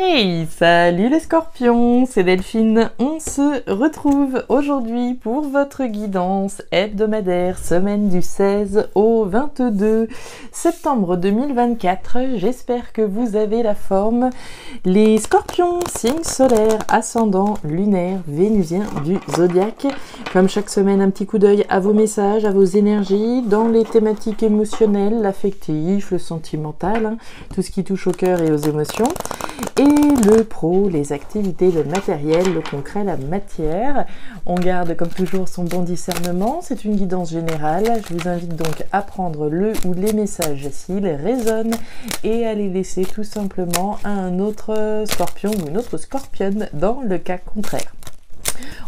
Hey, salut les scorpions, c'est Delphine. On se retrouve aujourd'hui pour votre guidance hebdomadaire, semaine du 16 au 22 septembre 2024. J'espère que vous avez la forme. Les scorpions, signe solaire, ascendant, lunaire, vénusien du zodiaque. Comme chaque semaine, un petit coup d'œil à vos messages, à vos énergies, dans les thématiques émotionnelles, l'affectif, le sentimental, tout ce qui touche au cœur et aux émotions. Et le pro, les activités, le matériel, le concret, la matière. On garde comme toujours son bon discernement, c'est une guidance générale. Je vous invite donc à prendre le ou les messages s'ils résonnent et à les laisser tout simplement à un autre scorpion ou une autre scorpionne dans le cas contraire.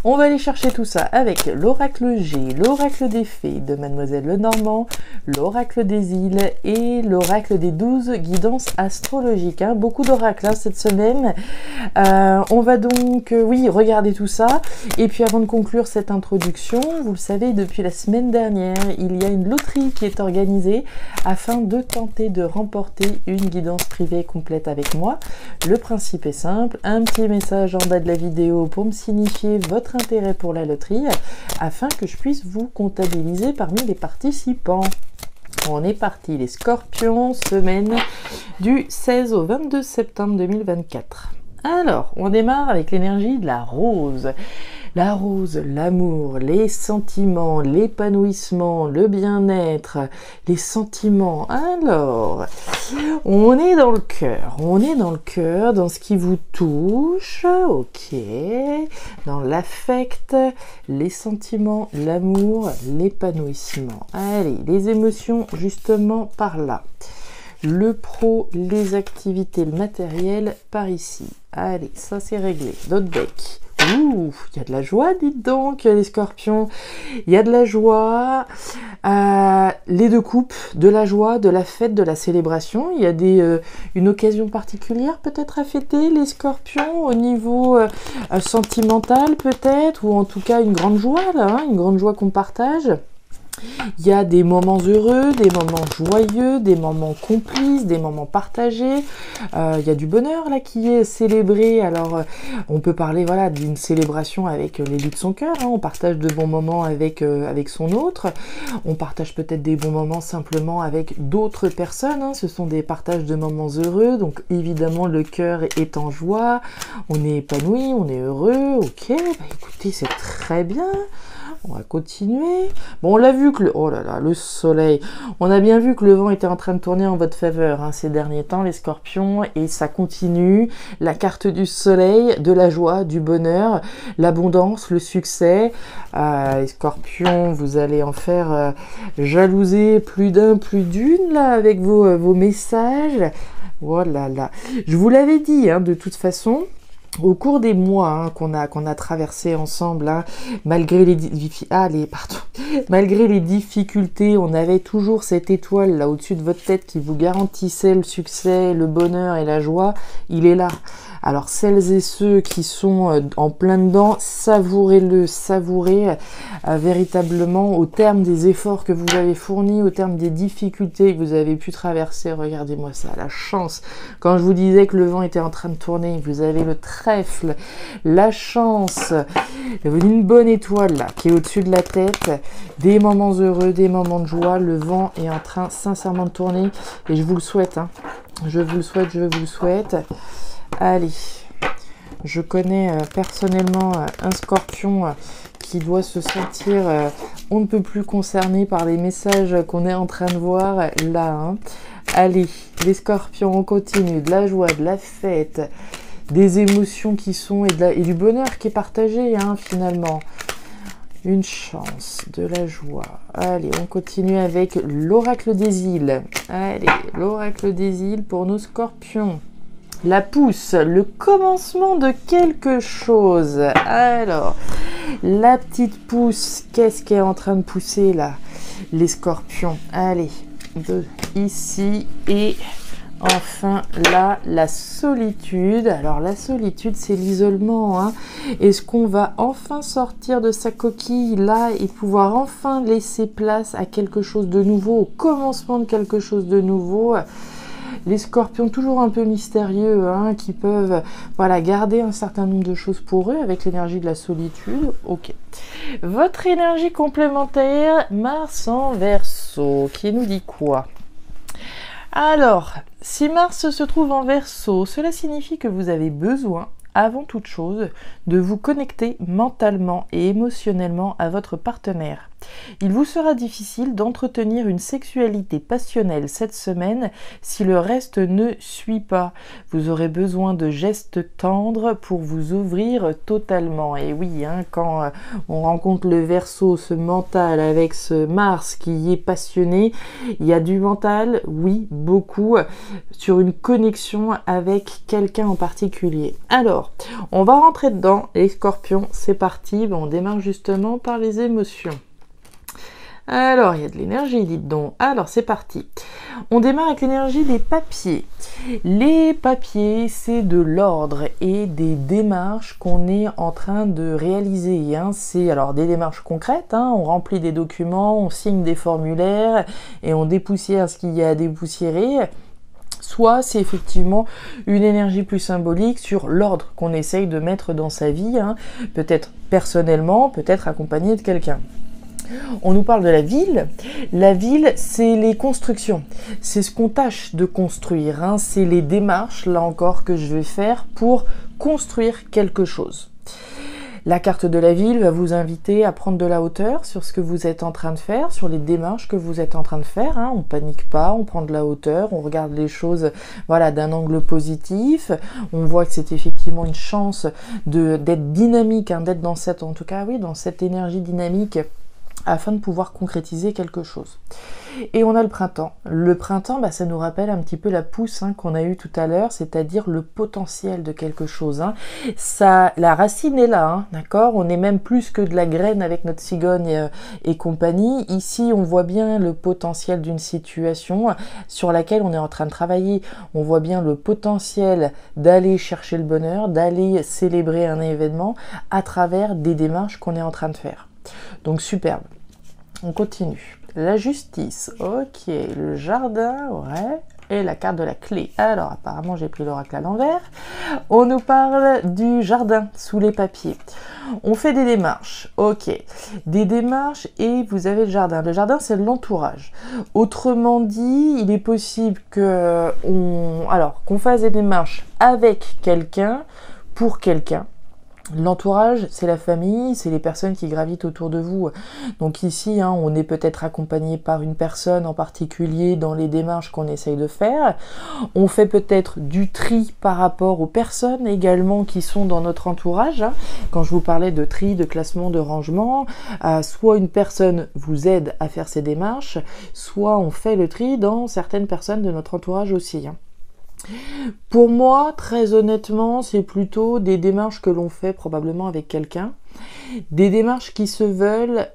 On va aller chercher tout ça avec l'oracle G, l'oracle des fées de Mademoiselle Lenormand, l'oracle des îles et l'oracle des 12 guidances astrologiques. Beaucoup d'oracles cette semaine. On va donc, regarder tout ça. Et puis avant de conclure cette introduction, vous le savez, depuis la semaine dernière, il y a une loterie qui est organisée afin de tenter de remporter une guidance privée complète avec moi. Le principe est simple, un petit message en bas de la vidéo pour me signifier votre intérêt pour la loterie afin que je puisse vous comptabiliser parmi les participants. On est parti les scorpions, semaine du 16 au 22 septembre 2024. Alors, on démarre avec l'énergie de la rose. La rose, l'amour, les sentiments, l'épanouissement, le bien-être, les sentiments. Alors, on est dans le cœur, dans ce qui vous touche, ok, dans l'affect, les sentiments, l'amour, l'épanouissement. Allez, les émotions justement par là. Le pro, les activités, le matériel par ici. Allez, ça c'est réglé. D'autres decks. Ouh, il y a de la joie, dites donc, les scorpions. Il y a de la joie, les deux coupes, de la joie, de la fête, de la célébration. Il y a une occasion particulière peut-être à fêter, les scorpions, au niveau sentimental peut-être, ou en tout cas une grande joie, là, une grande joie qu'on partage. Il y a des moments heureux, des moments joyeux, des moments complices, des moments partagés. Il y a du bonheur là qui est célébré. Alors on peut parler d'une célébration avec l'élu de son cœur. On partage de bons moments avec son autre. On partage peut-être des bons moments simplement avec d'autres personnes. Ce sont des partages de moments heureux. Donc évidemment le cœur est en joie. On est épanoui, on est heureux. Ok, écoutez, c'est très bien. On va continuer. Bon, on l'a vu que le soleil. On a bien vu que le vent était en train de tourner en votre faveur ces derniers temps, les scorpions, et ça continue. La carte du soleil, de la joie, du bonheur, l'abondance, le succès. Les scorpions, vous allez en faire jalouser plus d'un, plus d'une, là, avec vos messages. Voilà, là. Je vous l'avais dit, de toute façon. Au cours des mois qu'on a traversé ensemble, malgré les difficultés, on avait toujours cette étoile là au-dessus de votre tête qui vous garantissait le succès, le bonheur et la joie. Il est là. Alors celles et ceux qui sont en plein dedans, savourez-le, savourez véritablement au terme des efforts que vous avez fournis, au terme des difficultés que vous avez pu traverser. Regardez-moi ça, la chance. Quand je vous disais que le vent était en train de tourner, vous avez le trèfle, la chance, une bonne étoile là qui est au-dessus de la tête, des moments heureux, des moments de joie. Le vent est en train sincèrement de tourner et je vous le souhaite. Je vous le souhaite. Allez, je connais personnellement un scorpion qui doit se sentir on ne peut plus concerné par les messages qu'on est en train de voir là. Allez, les scorpions, on continue. De la joie, de la fête, des émotions qui sont et du bonheur qui est partagé finalement. Une chance, de la joie. Allez, on continue avec l'oracle des îles. Allez, l'oracle des îles pour nos scorpions. La pousse, le commencement de quelque chose. Alors, la petite pousse, qu'est-ce qui est en train de pousser là? Les scorpions. Allez, ici et enfin là, la solitude. Alors la solitude, c'est l'isolement. Est-ce qu'on va enfin sortir de sa coquille là et pouvoir enfin laisser place à quelque chose de nouveau, au commencement de quelque chose de nouveau? Les scorpions, toujours un peu mystérieux, hein, qui peuvent voilà, garder un certain nombre de choses pour eux avec l'énergie de la solitude. Ok. Votre énergie complémentaire, Mars en Verseau, qui nous dit quoi? Alors, si Mars se trouve en Verseau, cela signifie que vous avez besoin, avant toute chose, de vous connecter mentalement et émotionnellement à votre partenaire. Il vous sera difficile d'entretenir une sexualité passionnelle cette semaine si le reste ne suit pas. Vous aurez besoin de gestes tendres pour vous ouvrir totalement. Et oui, hein, quand on rencontre le Verseau, ce mental avec ce Mars qui est passionné, il y a du mental, oui, beaucoup, sur une connexion avec quelqu'un en particulier. Alors, on va rentrer dedans, les scorpions, c'est parti. Bon, on démarre justement par les émotions. Alors, il y a de l'énergie, dites donc. Alors, c'est parti. On démarre avec l'énergie des papiers. Les papiers, c'est de l'ordre et des démarches qu'on est en train de réaliser. Hein. C'est alors des démarches concrètes. Hein. On remplit des documents, on signe des formulaires et on dépoussière ce qu'il y a à dépoussiérer. Soit c'est effectivement une énergie plus symbolique sur l'ordre qu'on essaye de mettre dans sa vie, hein. Peut-être personnellement, peut-être accompagné de quelqu'un. On nous parle de la ville. La ville, c'est les constructions. C'est ce qu'on tâche de construire, hein. C'est les démarches, là encore, que je vais faire pour construire quelque chose. La carte de la ville va vous inviter à prendre de la hauteur sur ce que vous êtes en train de faire, sur les démarches que vous êtes en train de faire. Hein. On panique pas, on prend de la hauteur, on regarde les choses voilà, d'un angle positif. On voit que c'est effectivement une chance d'être dynamique, hein, d'être dans cette, en tout cas, oui, dans cette énergie dynamique afin de pouvoir concrétiser quelque chose. Et on a le printemps. Le printemps, bah, ça nous rappelle un petit peu la pousse, hein, qu'on a eue tout à l'heure, c'est-à-dire le potentiel de quelque chose. Hein. Ça, la racine est là, hein, d'accord? On est même plus que de la graine avec notre cigogne et compagnie. Ici, on voit bien le potentiel d'une situation sur laquelle on est en train de travailler. On voit bien le potentiel d'aller chercher le bonheur, d'aller célébrer un événement à travers des démarches qu'on est en train de faire. Donc superbe. On continue. La justice, ok. Le jardin, ouais. Et la carte de la clé. Alors apparemment j'ai pris l'oracle à l'envers. On nous parle du jardin sous les papiers. On fait des démarches, ok. Des démarches et vous avez le jardin. Le jardin c'est l'entourage. Autrement dit, il est possible qu'on fasse des démarches avec quelqu'un, pour quelqu'un. L'entourage, c'est la famille, c'est les personnes qui gravitent autour de vous. Donc ici, hein, on est peut-être accompagné par une personne en particulier dans les démarches qu'on essaye de faire. On fait peut-être du tri par rapport aux personnes également qui sont dans notre entourage. Hein. Quand je vous parlais de tri, de classement, de rangement, soit une personne vous aide à faire ces démarches, soit on fait le tri dans certaines personnes de notre entourage aussi. Hein. Pour moi, très honnêtement, c'est plutôt des démarches que l'on fait probablement avec quelqu'un, des démarches qui se veulent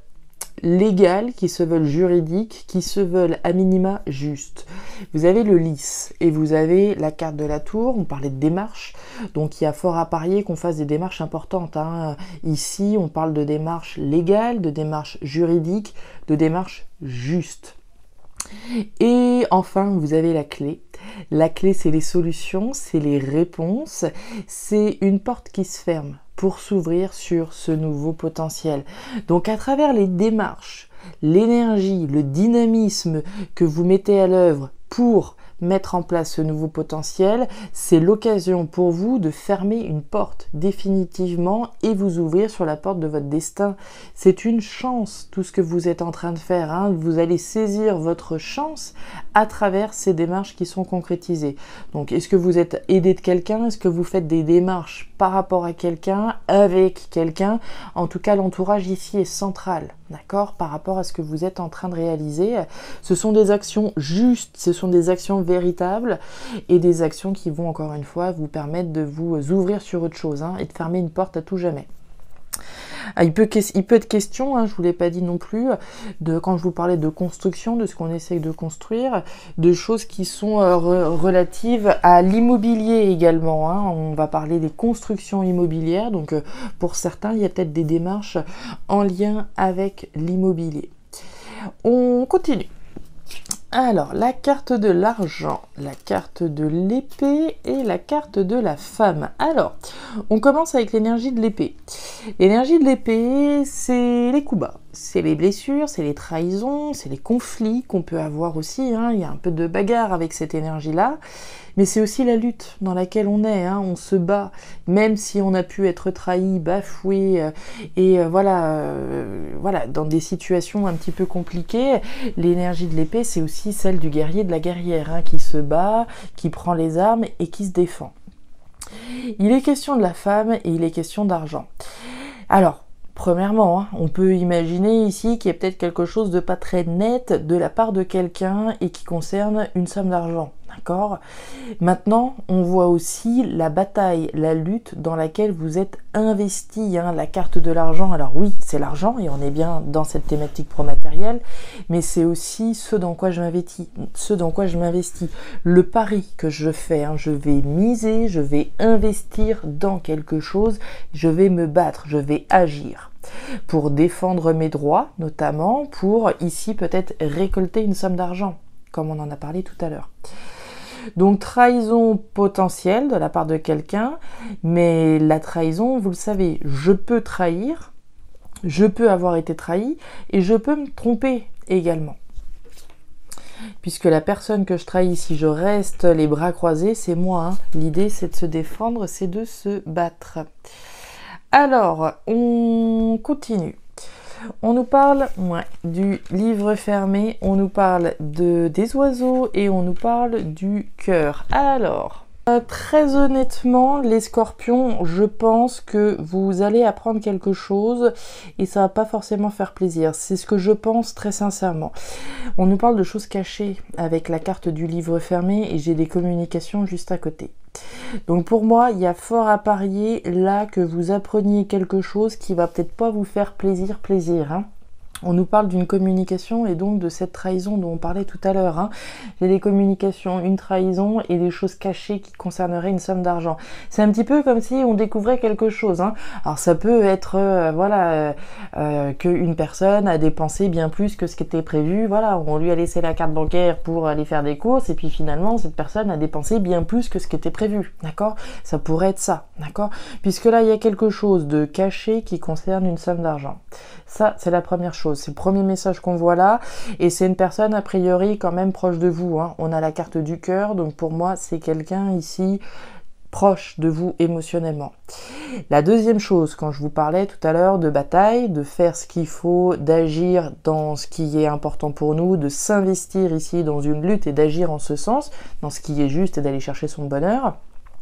légales, qui se veulent juridiques, qui se veulent à minima justes. Vous avez le lys et vous avez la carte de la tour, on parlait de démarches, donc il y a fort à parier qu'on fasse des démarches importantes. Hein. Ici, on parle de démarches légales, de démarches juridiques, de démarches justes. Et enfin, vous avez la clé. La clé, c'est les solutions, c'est les réponses, c'est une porte qui se ferme pour s'ouvrir sur ce nouveau potentiel. Donc à travers les démarches, l'énergie, le dynamisme que vous mettez à l'œuvre pour mettre en place ce nouveau potentiel, c'est l'occasion pour vous de fermer une porte définitivement et vous ouvrir sur la porte de votre destin. C'est une chance, tout ce que vous êtes en train de faire. Hein. Vous allez saisir votre chance à travers ces démarches qui sont concrétisées. Donc, est-ce que vous êtes aidé de quelqu'un? Est-ce que vous faites des démarches par rapport à quelqu'un, avec quelqu'un? En tout cas, l'entourage ici est central, d'accord, par rapport à ce que vous êtes en train de réaliser. Ce sont des actions justes, ce sont des actions véritables et des actions qui vont encore une fois vous permettre de vous ouvrir sur autre chose, hein, et de fermer une porte à tout jamais. Il peut être question, hein, je ne vous l'ai pas dit non plus, quand je vous parlais de construction, de ce qu'on essaye de construire, de choses qui sont relatives à l'immobilier également. Hein. On va parler des constructions immobilières, donc pour certains, il y a peut-être des démarches en lien avec l'immobilier. On continue. Alors, la carte de l'argent, la carte de l'épée et la carte de la femme. Alors, on commence avec l'énergie de l'épée. L'énergie de l'épée, c'est les coups bas, c'est les blessures, c'est les trahisons, c'est les conflits qu'on peut avoir aussi, hein. Il y a un peu de bagarre avec cette énergie-là. Mais c'est aussi la lutte dans laquelle on est, hein. On se bat, même si on a pu être trahi, bafoué, voilà, dans des situations un petit peu compliquées. L'énergie de l'épée, c'est aussi celle du guerrier, de la guerrière, hein, qui se bat, qui prend les armes et qui se défend. Il est question de la femme et il est question d'argent. Alors, premièrement, hein, on peut imaginer ici qu'il y a peut-être quelque chose de pas très net de la part de quelqu'un et qui concerne une somme d'argent. D'accord ? Maintenant, on voit aussi la bataille, la lutte dans laquelle vous êtes investi, hein, la carte de l'argent. Alors oui, c'est l'argent et on est bien dans cette thématique pro-matérielle, mais c'est aussi ce dans quoi je m'investis, le pari que je fais, hein. Je vais miser, je vais investir dans quelque chose, je vais me battre, je vais agir pour défendre mes droits, notamment pour ici peut-être récolter une somme d'argent, comme on en a parlé tout à l'heure. Donc trahison potentielle de la part de quelqu'un, mais la trahison, vous le savez, je peux trahir, je peux avoir été trahi et je peux me tromper également. Puisque la personne que je trahis, si je reste les bras croisés, c'est moi, hein. L'idée, c'est de se défendre, c'est de se battre. Alors, on continue. On nous parle du livre fermé, on nous parle des oiseaux et on nous parle du cœur. Alors, très honnêtement, les scorpions, je pense que vous allez apprendre quelque chose et ça va pas forcément faire plaisir. C'est ce que je pense très sincèrement. On nous parle de choses cachées avec la carte du livre fermé et j'ai des communications juste à côté. Donc pour moi, il y a fort à parier là que vous appreniez quelque chose qui va peut-être pas vous faire plaisir, hein. On nous parle d'une communication et donc de cette trahison dont on parlait tout à l'heure, hein. J'ai des communications, une trahison et des choses cachées qui concerneraient une somme d'argent. C'est un petit peu comme si on découvrait quelque chose, hein. Alors ça peut être qu'une personne a dépensé bien plus que ce qui était prévu. Voilà, on lui a laissé la carte bancaire pour aller faire des courses et puis finalement cette personne a dépensé bien plus que ce qui était prévu. D'accord ? Ça pourrait être ça, d'accord ? Puisque là il y a quelque chose de caché qui concerne une somme d'argent. Ça, c'est la première chose. C'est le premier message qu'on voit là. Et c'est une personne, a priori, quand même proche de vous, hein. On a la carte du cœur. Donc, pour moi, c'est quelqu'un ici proche de vous émotionnellement. La deuxième chose, quand je vous parlais tout à l'heure de bataille, de faire ce qu'il faut, d'agir dans ce qui est important pour nous, de s'investir ici dans une lutte et d'agir en ce sens, dans ce qui est juste et d'aller chercher son bonheur,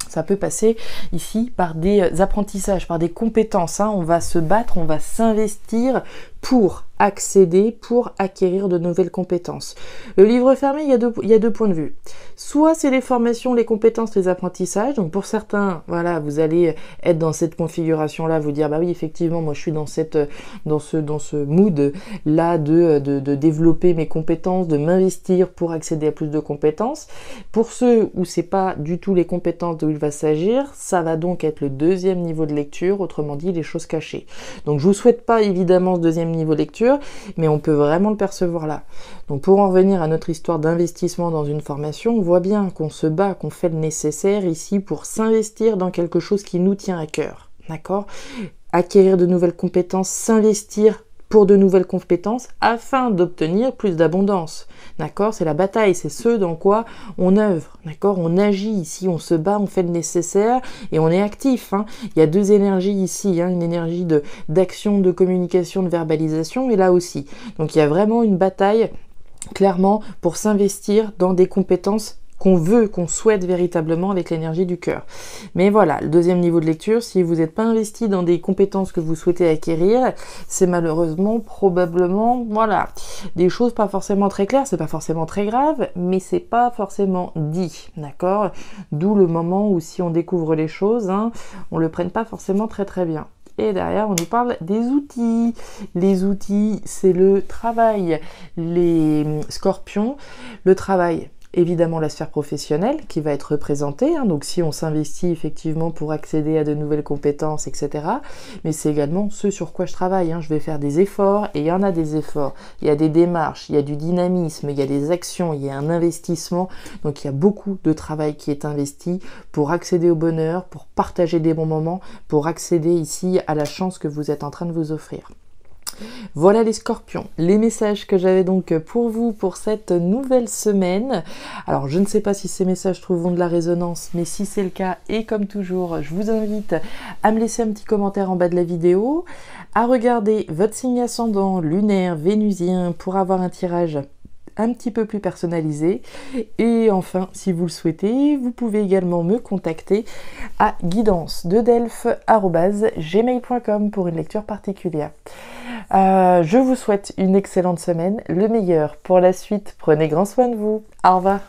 ça peut passer ici par des apprentissages, par des compétences, hein. On va se battre, on va s'investir pour accéder, pour acquérir de nouvelles compétences. Le livre fermé, il y a deux points de vue. Soit c'est les formations, les compétences, les apprentissages. Donc pour certains, voilà, vous allez être dans cette configuration-là, vous dire, bah oui, effectivement, moi je suis dans ce mood-là de développer mes compétences, de m'investir pour accéder à plus de compétences. Pour ceux où c'est pas du tout les compétences d'où il va s'agir, ça va donc être le deuxième niveau de lecture, autrement dit les choses cachées. Donc je vous souhaite pas évidemment ce deuxième niveau de lecture, mais on peut vraiment le percevoir là. Donc pour en revenir à notre histoire d'investissement dans une formation, on voit bien qu'on se bat, qu'on fait le nécessaire ici pour s'investir dans quelque chose qui nous tient à cœur. D'accord ? Acquérir de nouvelles compétences, s'investir pour de nouvelles compétences afin d'obtenir plus d'abondance. D'accord ? C'est la bataille, c'est ce dans quoi on œuvre. D'accord ? On agit ici, on se bat, on fait le nécessaire et on est actif, hein. Il y a deux énergies ici, hein, une énergie d'action, de communication, de verbalisation et là aussi. Donc il y a vraiment une bataille clairement pour s'investir dans des compétences qu'on veut, qu'on souhaite véritablement avec l'énergie du cœur. Mais voilà, le deuxième niveau de lecture, si vous n'êtes pas investi dans des compétences que vous souhaitez acquérir, c'est malheureusement, probablement, voilà, des choses pas forcément très claires, c'est pas forcément très grave, mais c'est pas forcément dit, d'accord ? D'où le moment où si on découvre les choses, hein, on le prenne pas forcément très très bien. Et derrière, on nous parle des outils. Les outils, c'est le travail. Les scorpions, le travail. évidemment la sphère professionnelle qui va être représentée, hein, donc si on s'investit effectivement pour accéder à de nouvelles compétences, etc. Mais c'est également ce sur quoi je travaille, hein. Je vais faire des efforts, et il y en a des efforts, il y a des démarches, il y a du dynamisme, il y a des actions, il y a un investissement, donc il y a beaucoup de travail qui est investi pour accéder au bonheur, pour partager des bons moments, pour accéder ici à la chance que vous êtes en train de vous offrir. Voilà les scorpions, les messages que j'avais donc pour vous pour cette nouvelle semaine. Alors je ne sais pas si ces messages trouveront de la résonance, mais si c'est le cas, et comme toujours, je vous invite à me laisser un petit commentaire en bas de la vidéo, à regarder votre signe ascendant, lunaire, vénusien pour avoir un tirage un petit peu plus personnalisé. Et enfin, si vous le souhaitez, vous pouvez également me contacter à guidance-delphes@gmail.com pour une lecture particulière. Je vous souhaite une excellente semaine, le meilleur pour la suite. Prenez grand soin de vous. Au revoir.